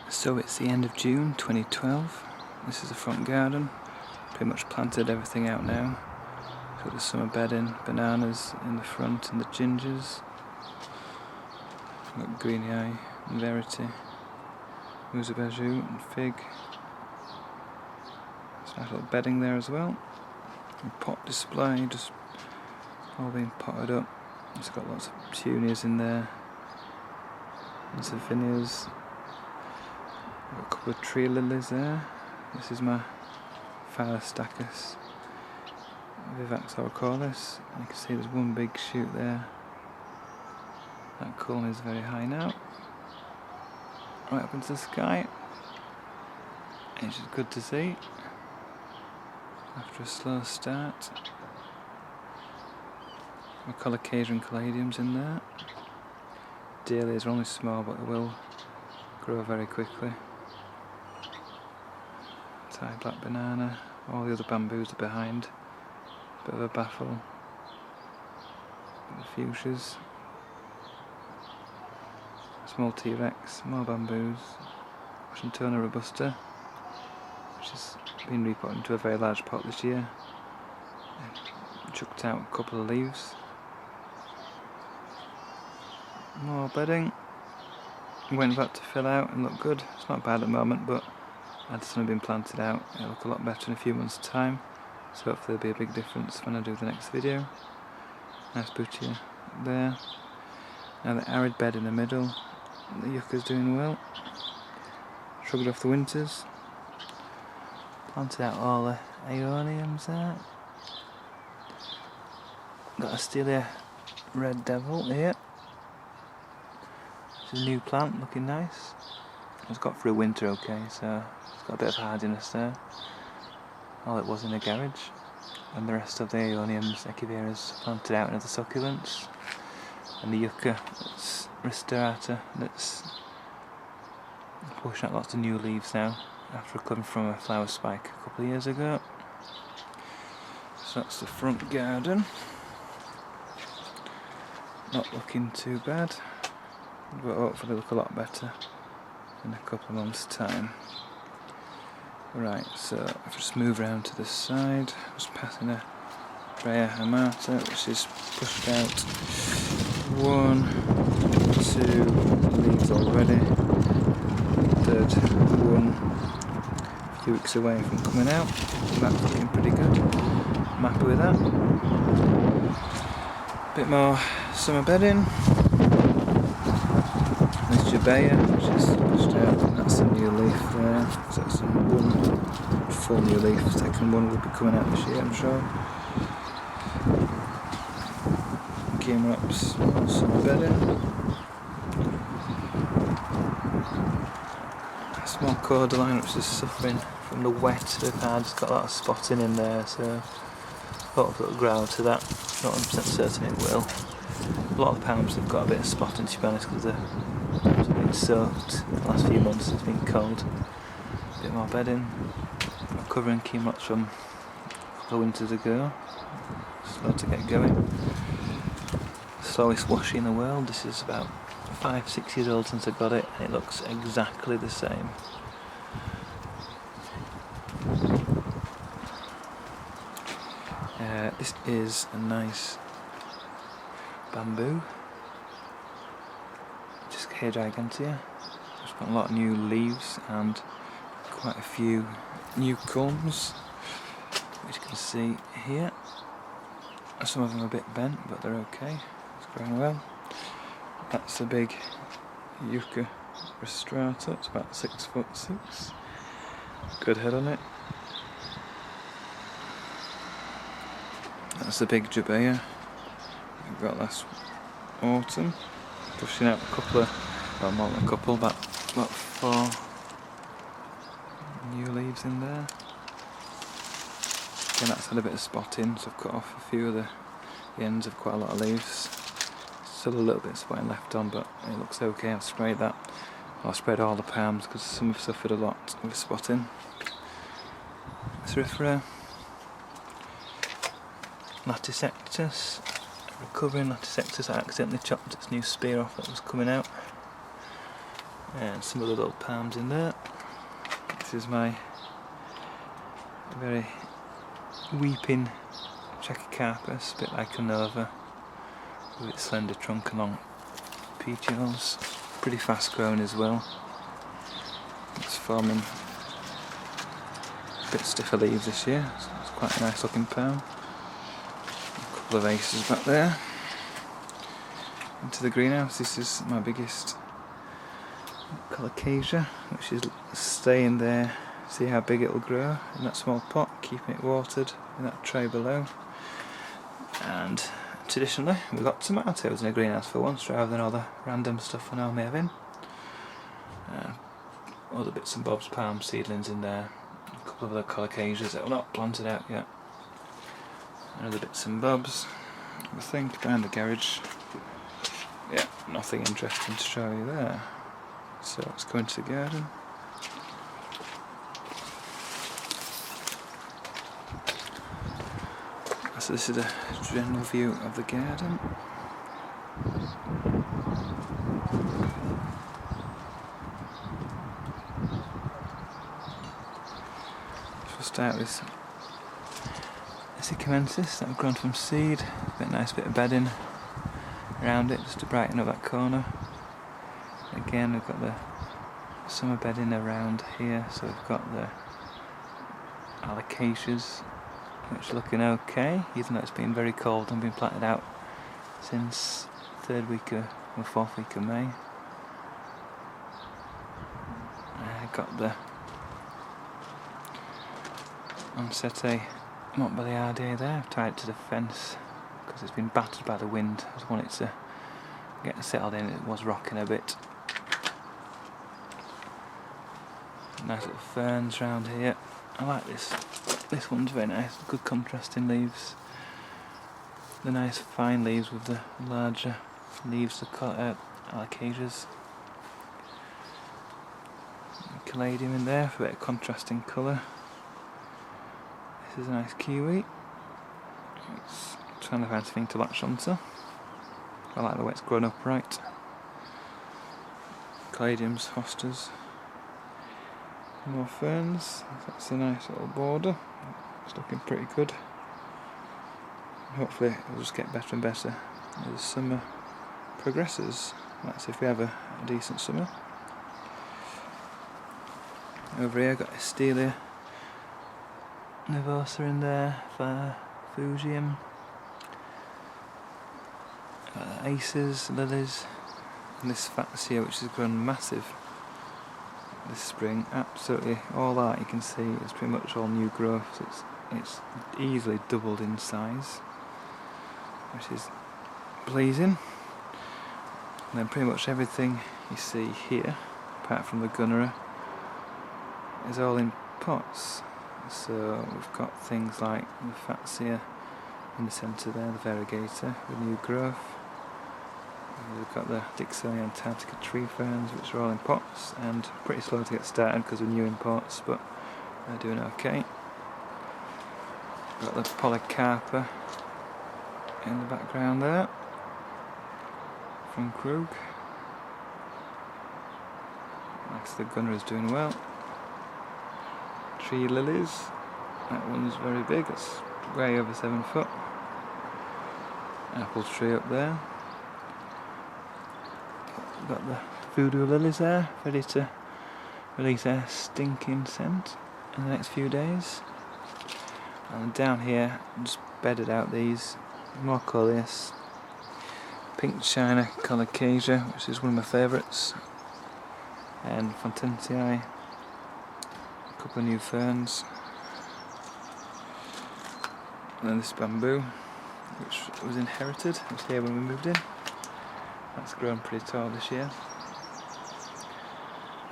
So it's the end of June 2012. This is the front garden. Pretty much planted everything out now. Got the summer bedding, bananas in the front and the gingers. Got greeny eye and verity, musa beju and fig. There's a nice little bedding there as well. And pot display, just all being potted up. It's got lots of petunias in there and zinnias. Got a couple of tree lilies there. This is my Phalaenostachys vivax auriculis. You can see there's one big shoot there. That culm is very high now, right up into the sky, which is good to see after a slow start. My colocasian caladiums in there. Dahlias are only small, but they will grow very quickly. Thai black banana. All the other bamboos are behind. Bit of a baffle. The fuchsias. Small T-Rex, more bamboos. Washingtona robusta, which has been repotted into a very large pot this year. And chucked out a couple of leaves. More bedding. Went back to fill out and look good. It's not bad at the moment, but had the sun been planted out, it'll look a lot better in a few months' time. So hopefully there'll be a big difference when I do the next video. Nice boutia there. Now the arid bed in the middle. The yucca's doing well. Shrugged off the winters. Planted out all the aeoniums there. Got a Stelia red devil here. It's a new plant, looking nice. It's got through winter okay, so it's got a bit of hardiness there. All it was in the garage. And the rest of the aeoniums, echiveras, planted out into the succulents. And the yucca, that's Ristorata, that's pushing out lots of new leaves now after coming from a flower spike a couple of years ago. So that's the front garden. Not looking too bad, but hopefully look a lot better in a couple of months' time. Right, so I've just moved around to this side. I was passing a Brea hamata, which is pushed out 1, 2 leaves already. Third one a few weeks away from coming out. That's looking pretty good. I'm happy with that. Bit more summer bedding. This jabea, which is pushed out. That's a new leaf there. So that's one full new leaf. The second one will be coming out this year, I'm sure. Game wraps, summer bedding. A small cordyline which is suffering from the wet they've had. It's got a lot of spotting in there, so hopefully it'll grow to that. Not 100% certain it will. A lot of the palms have got a bit of spotting, to be honest, because they've been soaked the last few months. It's been cold. A bit more bedding. Covering chemrots from a couple of winters ago. Slow to get going. Slowest washi in the world. This is about 5-6 years old since I got it, and it looks exactly the same. This is a nice bamboo, just K gigantea. It's got a lot of new leaves and quite a few new culms, which you can see here. Some of them are a bit bent, but they're okay. It's growing well. That's a big Yucca Ristorata. It's about 6'6". Good head on it. That's the big jabea we got last autumn. Pushing out a couple of, well, more than a couple, about 4 new leaves in there. Again, that's had a bit of spotting, so I've cut off a few of the ends of quite a lot of leaves. Still a little bit of spotting left on, but it looks okay. I've sprayed that. Well, I've sprayed all the palms because some have suffered a lot with spotting. Cerifera. Latisectus, recovering Latisectus. I accidentally chopped its new spear off that was coming out. and some other little palms in there. This is my very weeping Trachycarpus, a bit like a Nova, with its slender trunk and long petioles. Pretty fast growing as well. It's forming a bit stiffer leaves this year, so it's quite a nice looking palm. A couple of aces back there. Into the greenhouse. This is my biggest Colocasia, which is staying there. See how big it will grow in that small pot, keeping it watered in that tray below. And traditionally we've got tomatoes in a greenhouse for once, rather than all the random stuff we're normally having. Other bits and bobs, palm seedlings in there, a couple of other Colocasias that are not planted out yet, and other bits and bobs. I think behind the garage, yeah, nothing interesting to show you there. So let's go into the garden. So this is a general view of the garden. We'll start with Sycamensis that I've grown from seed. Got a nice bit of bedding around it just to brighten up that corner. Again, we've got the summer bedding around here, so we've got the Alocasias, which are looking okay, even though it's been very cold and been planted out since third week or fourth week of May. I got the Onsete Montbéliarde there. I've tied it to the fence because it's been battered by the wind. I just wanted to get settled in. It was rocking a bit. Nice little ferns around here. I like this. This one's very nice. Good contrasting leaves. The nice fine leaves with the larger leaves, the Alocasias. Caladium in there for a bit of contrasting colour. This is a nice kiwi. It's trying to find something to latch onto. I like the way it's grown upright. Caladiums, hostas. More ferns. That's a nice little border. It's looking pretty good. Hopefully it'll just get better and better as the summer progresses. That's if we have a decent summer. Over here I've got Estelia nervosa in there, Fugium, aces, lilies, and this Fatsia, which has grown massive this spring. Absolutely all that you can see is pretty much all new growth. It's easily doubled in size, which is pleasing. And then pretty much everything you see here, apart from the Gunnera, is all in pots. So we've got things like the Fatsia in the centre there, the variegator with new growth. We've got the Dixonia Antarctica tree ferns, which are all in pots and pretty slow to get started because we're new in pots, but they're doing okay. Got the Polycarpa in the background there from Krug. That's the Gunnera's doing well. Tree lilies, that one's very big, it's way over 7 foot. Apple tree up there. Got the voodoo lilies there, ready to release their stinking scent in the next few days. And down here, just bedded out these more coleus, pink china Colocasia, which is one of my favourites, and Fontensii, a couple of new ferns, and then this bamboo, which was inherited. It was here when we moved in. That's grown pretty tall this year.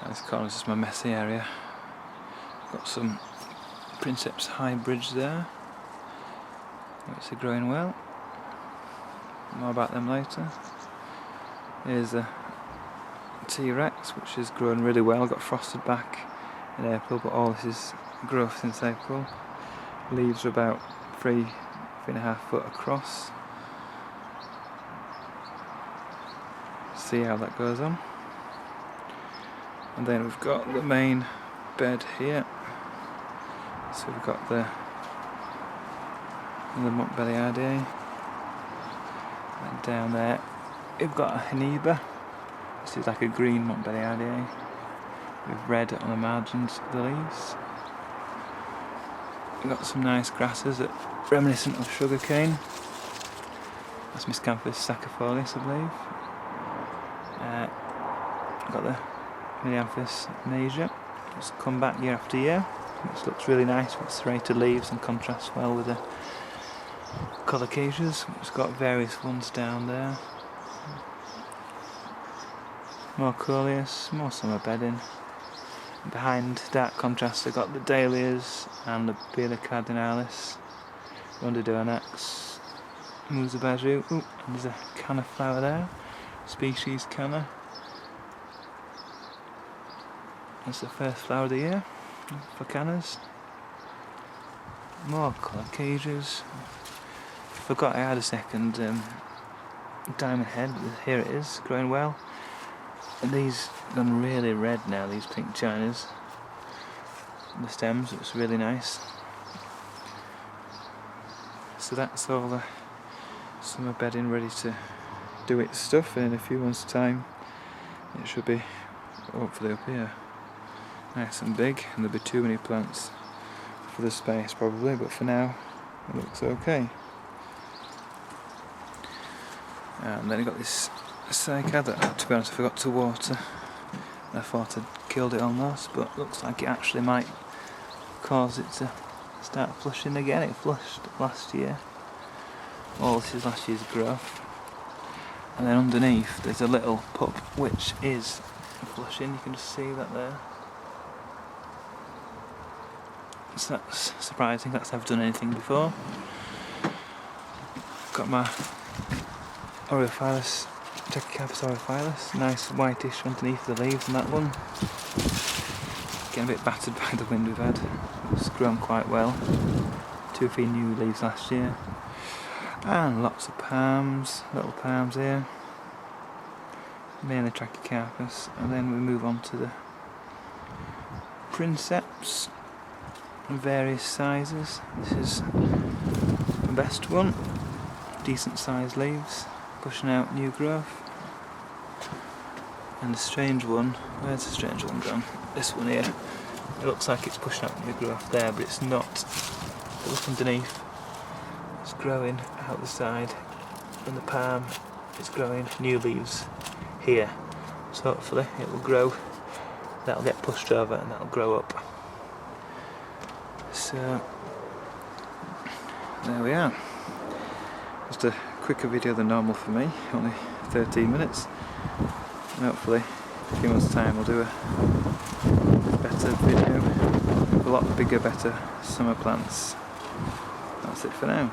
And this corner is just my messy area. Got some Princeps hybrids there, which are growing well. More about them later. Here's a T-Rex, which has grown really well. Got frosted back in April, but all this is growth since April. Leaves are about 3.5 foot across. See how that goes on. And then we've got the main bed here. So we've got the Montbéliardier. And down there we've got a Heniba. This is like a green Montbéliardier with red on the margins of the leaves. We've got some nice grasses that reminiscent of sugarcane. That's Miscanthus sacchifolius, I believe. We've got the Helianthus major. It's come back year after year. This looks really nice with serrated leaves and contrasts well with the colocasias. It's got various ones down there. More coleus, more summer bedding. Behind dark contrast I've got the dahlias and the Bila cardinalis, Rhododendronax, Musabaju. Ooh, and there's a canna flower there, species canna. That's the first flower of the year for cannas. More colocasias. Forgot I had a second diamond head, but here it is, growing well. And these have gone really red now, these pink chinas. The stems, it's really nice. So that's all the summer bedding ready to do its stuff, and in a few months' time it should be hopefully up here. Nice and big, and there'll be too many plants for the space probably, but for now it looks okay. And then you've got this cycad that, to be honest, I forgot to water. I thought I'd killed it almost, but looks like it actually might cause it to start flushing again. It flushed last year. All this is last year's growth. And then underneath there's a little pup which is flushing. You can just see that there. So that's surprising, that's never done anything before. Got my Oreophilus, Trachycarpus oreophilus, nice whitish underneath the leaves on that one. Getting a bit battered by the wind we've had. It's grown quite well. 2 or 3 new leaves last year. And lots of palms, little palms here. Mainly Trachycarpus. And then we move on to the Princeps. Various sizes. This is the best one. Decent sized leaves, pushing out new growth. And the strange one, where's the strange one gone? This one here. It looks like it's pushing out new growth there, but it's not. Look underneath. It's growing out the side. And the palm is growing new leaves here. So hopefully it will grow. That'll get pushed over and that'll grow up. So there we are. Just a quicker video than normal for me, only 13 minutes. And hopefully in a few months' time we'll do a better video, a lot bigger, better summer plants. That's it for now.